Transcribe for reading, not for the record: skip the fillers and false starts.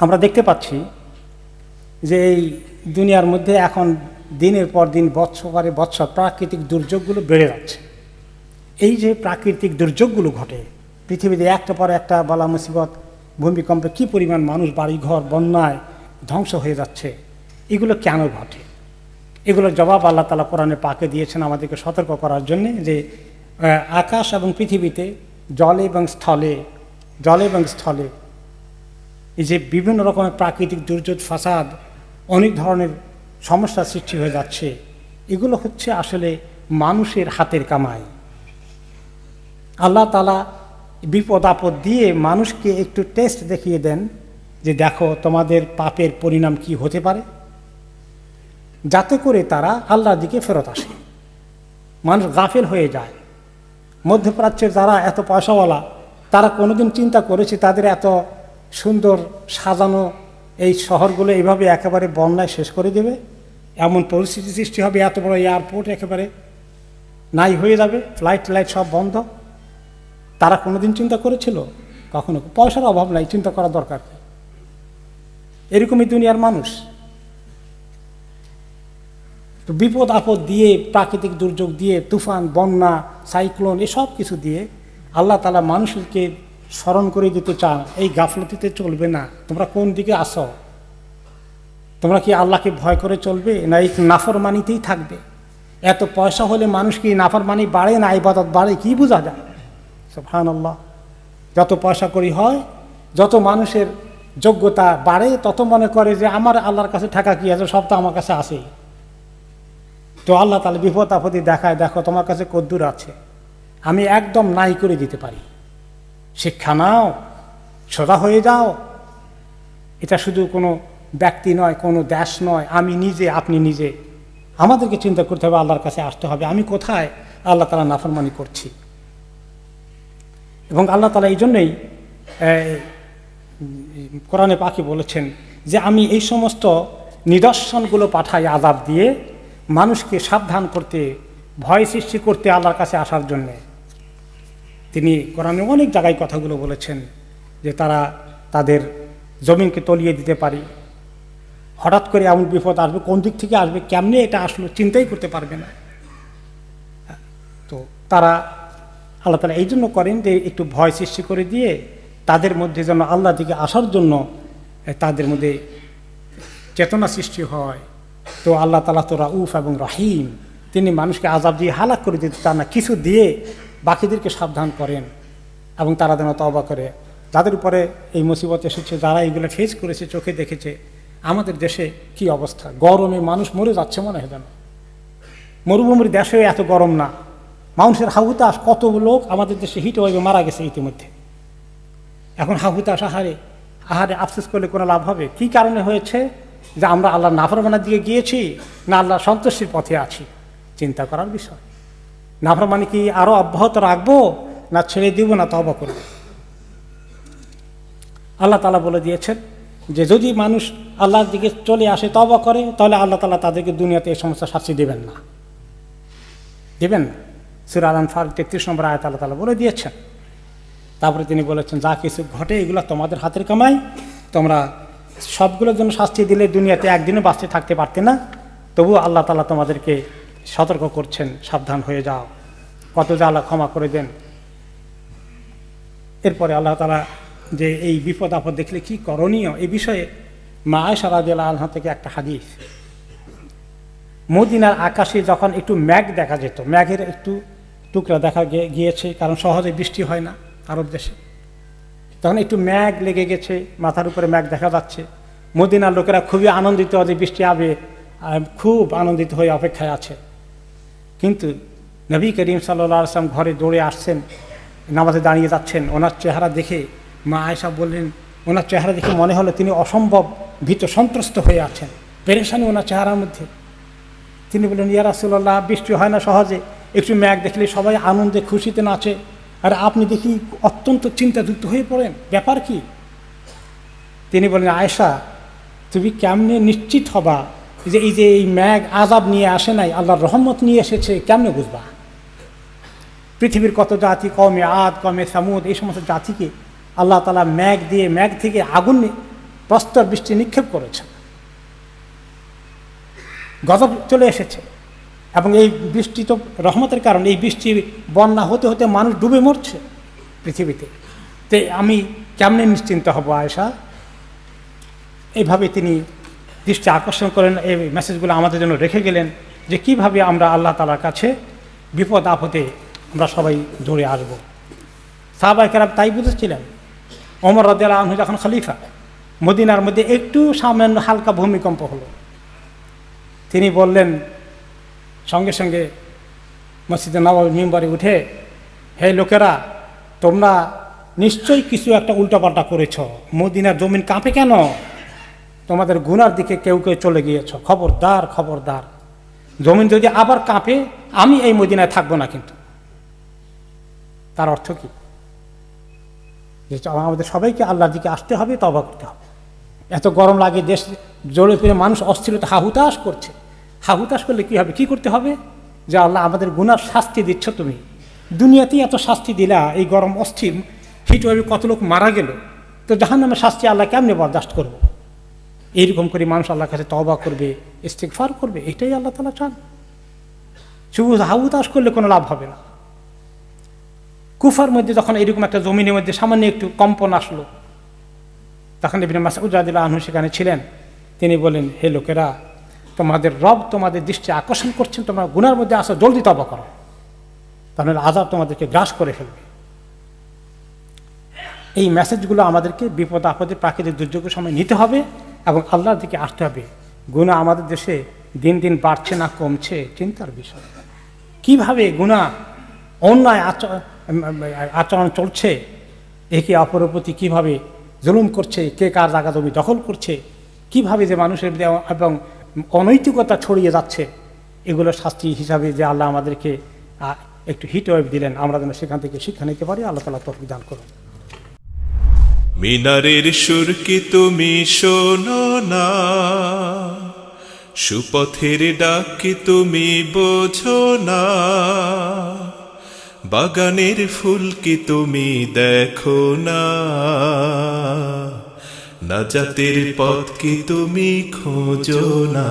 আমরা দেখতে পাচ্ছি যে এই দুনিয়ার মধ্যে এখন দিনের পর দিন বৎসরে বৎসর প্রাকৃতিক দুর্যোগগুলো বেড়ে যাচ্ছে। এই যে প্রাকৃতিক দুর্যোগগুলো ঘটে পৃথিবীতে একটা পর একটা বালা মুসিবত, ভূমিকম্পে কী পরিমাণ মানুষ বাড়িঘর বন্যায় ধ্বংস হয়ে যাচ্ছে, এগুলো কেন ঘটে? এগুলোর জবাব আল্লাহ তাআলা কোরআনে পাকে দিয়েছেন আমাদেরকে সতর্ক করার জন্যে যে আকাশ এবং পৃথিবীতে জলে এবং স্থলে এই যে বিভিন্ন রকমের প্রাকৃতিক দুর্যোগ, ফাসাদ, অনেক ধরনের সমস্যার সৃষ্টি হয়ে যাচ্ছে, এগুলো হচ্ছে আসলে মানুষের হাতের কামাই। আল্লাহ তাআলা বিপদ আপদ দিয়ে মানুষকে একটু টেস্ট দেখিয়ে দেন যে দেখো তোমাদের পাপের পরিণাম কি হতে পারে, যাতে করে তারা আল্লাহর দিকে ফেরত আসে। মানুষ গাফেল হয়ে যায়। মধ্যপ্রাচ্যের যারা এত পয়সাওয়ালা তারা কোনোদিন চিন্তা করেছে তাদের এত সুন্দর সাজানো এই শহরগুলো এইভাবে একেবারে বন্যায় শেষ করে দেবে? এমন পরিস্থিতি সৃষ্টি হবে, এত বড় এয়ারপোর্ট একেবারে নাই হয়ে যাবে, ফ্লাইট সব বন্ধ। তারা কোনোদিন চিন্তা করেছিল? কখনো। পয়সার অভাব নাই, চিন্তা করা দরকার। এরকমই দুনিয়ার মানুষ। তো বিপদ আপদ দিয়ে, প্রাকৃতিক দুর্যোগ দিয়ে, তুফান, বন্যা, সাইক্লোন, এসব কিছু দিয়ে আল্লাহ তাআলা মানুষকে স্মরণ করে দিতে চান এই গাফলতিতে চলবে না। তোমরা কোন দিকে আসো? তোমরা কি আল্লাহকে ভয় করে চলবে, না এই নাফরমানিতেই থাকবে? এত পয়সা হলে মানুষ কি নাফরমানি বাড়ে না ইবাদত বাড়ে? কি বোঝা যায়? সুবহানাল্লাহ। যত পয়সা করি হয়, যত মানুষের যোগ্যতা বাড়ে, তত মনে করে যে আমার আল্লাহর কাছে টাকা কি আছে, সব তো আমার কাছে আসেই। তো আল্লাহ তাআলা বিপদ আপদে দেখায়, দেখো তোমার কাছে কদ্দুর আছে, আমি একদম নাই করে দিতে পারি। শিক্ষা নাও, সোজা হয়ে যাও। এটা শুধু কোনো ব্যক্তি নয়, কোনো দেশ নয়, আমি নিজে, আপনি নিজে আমাদেরকে চিন্তা করতে হবে, আল্লাহর কাছে আসতে হবে, আমি কোথায় আল্লাহ তাআলা নাফরমানি করছি। এবং আল্লাহ তাআলা এই জন্যই কোরআনে পাকে বলেছেন যে আমি এই সমস্ত নিদর্শনগুলো পাঠাই আযাব দিয়ে মানুষকে সাবধান করতে, ভয় সৃষ্টি করতে আল্লাহর কাছে আসার জন্যে। তিনি কোরআনে অনেক জায়গায় কথাগুলো বলেছেন যে তারা তাদের জমিনকে তলিয়ে দিতে পারে। হঠাৎ করে এমন বিপদ আসবে, কোন দিক থেকে আসবে, কেমনে এটা আসলো চিন্তাই করতে পারবে না। তো তারা আল্লাহ তাআলা এই জন্য করেন যে একটু ভয় সৃষ্টি করে দিয়ে তাদের মধ্যে যেন আল্লাহর দিকে আসার জন্য তাদের মধ্যে চেতনা সৃষ্টি হয়। তো আল্লাহ তাআলা তো রাউফ এবং রাহিম, তিনি মানুষকে আযাব দিয়ে হালাক করে দিতে চান না, কিছু দিয়ে বাকিদেরকে সাবধান করেন এবং তারা যেন তওবা করে। যাদের উপরে এই মুসিবত এসেছে, যারা এইগুলো ফেস করেছে, চোখে দেখেছে, আমাদের দেশে কি অবস্থা, গরমে মানুষ মরে যাচ্ছে মনে হয় যেন। মরুভূমির দেশে এত গরম না, মানুষের হাহুতাশ, কত লোক আমাদের দেশে হিট ওয়েভে মারা গেছে ইতিমধ্যে। এখন হাহুতাশ, আহারে আফসোস করলে কোনো লাভ হবে? কি কারণে হয়েছে? যে আমরা আল্লাহর নাফরমানির দিকে গিয়েছি, না আল্লাহর সন্তুষ্টির পথে আছি? চিন্তা করার বিষয়। নাফরমানি কি আরো অব্যাহত রাখবো, না ছেড়ে দিব, না তওবা করব? আল্লাহ তাআলা বলে দিয়েছেন যে যদি মানুষ আল্লাহর দিকে চলে আসে, তওবা করে, তাহলে আল্লাহ তাআলা তাদেরকে দুনিয়াতে এই সমস্ত শাস্তি দেবেন না। সূরা আল-আনফাল 33 নম্বর আয়াত আল্লাহ তাআলা বলে দিয়েছেন। তারপরে তিনি বলেছেন যা কিছু ঘটে এগুলো তোমাদের হাতের কামাই, তোমরা সবগুলোর জন্য শাস্তি দিলে দুনিয়াতে একদিনও বাঁচতে থাকতে পারতে না। তবুও আল্লাহ তাআলা তোমাদেরকে সতর্ক করছেন, সাবধান হয়ে যাও, কত যে আল্লাহ ক্ষমা করে দেন। এরপরে আল্লাহ তাআলা যে এই বিপদ আপদ দেখলে কি করণীয়, এই বিষয়ে মা আয়েশা রাদিয়াল্লাহু আনহা থেকে একটা হাদিস। মদিনার আকাশে যখন একটু মেঘ দেখা যেত, মেঘের একটু টুকরা দেখা গিয়েছে, কারণ সহজে বৃষ্টি হয় না আরব দেশে, তখন একটু মেঘ লেগে গেছে, মাথার উপরে মেঘ দেখা যাচ্ছে, মদিনার লোকেরা খুবই আনন্দিত যে বৃষ্টি হবে, খুব আনন্দিত হয়ে অপেক্ষায় আছে। কিন্তু নবী করিম সাল্লাল্লাহু আলাইহি ওয়াসাল্লাম ঘরে দৌড়ে আসছেন, নামাজে দাঁড়িয়ে যাচ্ছেন। ওনার চেহারা দেখে মা আয়েশা বললেন, ওনার চেহারা দেখে মনে হলো তিনি অসম্ভব ভীত সন্ত্রস্ত হয়ে আছেন, পেরেশানি ওনার চেহারার মধ্যে। তিনি বললেন, ইয়া রাসূলুল্লাহ, বৃষ্টি হয় না সহজে, একটু মেঘ দেখলে সবাই আনন্দে খুশিতে নাচে, আর আপনি দেখি অত্যন্ত চিন্তাযুক্ত হয়ে পড়েন, ব্যাপার কি? তিনি বলেন, আয়েশা, তুমি কেমনে নিশ্চিত হবা যে এই মেঘ আযাব নিয়ে আসে নাই, আল্লাহর রহমত নিয়ে এসেছে, কেমনে বুঝবা? পৃথিবীর কত জাতি, কওমে আদ, কওমে সামুদ, এই সমস্ত জাতিকে আল্লাহ তাআলা মেঘ দিয়ে, মেঘ থেকে আগুন প্রস্তর বৃষ্টি নিক্ষেপ করেছেন, গজব চলে এসেছে। এবং এই বৃষ্টি তো রহমতের কারণে, এই বৃষ্টি বন্যা হতে হতে মানুষ ডুবে মরছে পৃথিবীতে। তো আমি কেমনে নিশ্চিন্ত হব আয়েশা? এইভাবে তিনি দৃষ্টি আকর্ষণ করেন, এই মেসেজগুলো আমাদের জন্য রেখে গেলেন যে কিভাবে আমরা আল্লাহ তাআলার কাছে বিপদ আপদে আমরা সবাই দৌড়ে আসব। সাহাবায়ে কেরাম তাই বুঝেছিলেন। ওমর রাদিয়াল্লাহু আনহু যখন খলিফা, মদিনার মধ্যে একটু সামান্য হালকা ভূমিকম্প হলো, তিনি বললেন সঙ্গে সঙ্গে মসজিদে নববী মিম্বরে উঠে, হে লোকেরা, তোমরা নিশ্চয়ই কিছু একটা উল্টাপাল্টা করেছ, মদিনার জমিন কাঁপে কেন? তোমাদের গুনার দিকে কেউ কেউ চলে গিয়েছ, খবরদার খবরদার, জমিন যদি আবার কাঁপে আমি এই মদিনায় থাকবো না। কিন্তু তার অর্থ কি? যে আমাদের সবাইকে আল্লাহর দিকে আসতে হবে, তওবা করতে হবে। এত গরম লাগে, দেশ জোরে ফিরে মানুষ অস্থিরতা হাহুতাশ করছে। হাহুতাশ করলে কি হবে? কি করতে হবে? যে আল্লাহ আমাদের গুনার শাস্তি দিচ্ছ, তুমি দুনিয়াতেই এত শাস্তি দিলা, এই গরম অস্থির হিট ওয়েভে কত লোক মারা গেল, তো জাহান্নামের শাস্তি আল্লাহ কেমনে বরদাস্ত করবো? এইরকম করে মানুষ আল্লাহর কাছে তওবা করবে, ইস্তিগফার করবে, এটাই আল্লাহ তাআলা চান। শুধু হাহুতাশ করলে কোনো লাভ হবে না। কুফার মধ্যে যখন এরকম একটা জমিনের মধ্যে সামান্য একটু কম্পন আসলো, তখন ইবনে মাসউদ রাদিয়াল্লাহু আনহু সেখানে ছিলেন। তিনি বলেন, হে লোকেরা, তোমাদের রব তোমাদের দৃষ্টি আকর্ষণ করছেন, তোমরা গুনার মধ্যে আসো, জলদি তওবা করো, তাহলে আযাব তোমাদেরকে গ্রাস করে ফেলবে। এই মেসেজগুলো আমাদেরকে বিপদ আপদে প্রাকৃতিক দুর্যোগের সময় নিতে হবে এবং আল্লাহর দিকে আসতে হবে। গুনাহ আমাদের দেশে দিন দিন বাড়ছে না কমছে, চিন্তার বিষয়। কিভাবে গুনাহ অন্যায় আচরণ চলছে, একে অপরের প্রতি কীভাবে জুলুম করছে, কে কার জায়গা জমি দখল করছে, কিভাবে যে মানুষের এবং অনৈতিকতা ছড়িয়ে যাচ্ছে, এগুলো শাস্তি হিসাবে যে আল্লাহ আমাদেরকে একটু হিট ওয়েভ দিলেন, আমরা যেন সেখান থেকে শিক্ষা নিতে পারি। আল্লাহ তাআলা তৌফিক দান করুন। মিনারের সুর কি তুমি শোনো না, সুপথের ডাক কি তুমি বোঝো না, বাগানের ফুল কি তুমি দেখো না, নাজাতের পথ কি তুমি খোঁজো না।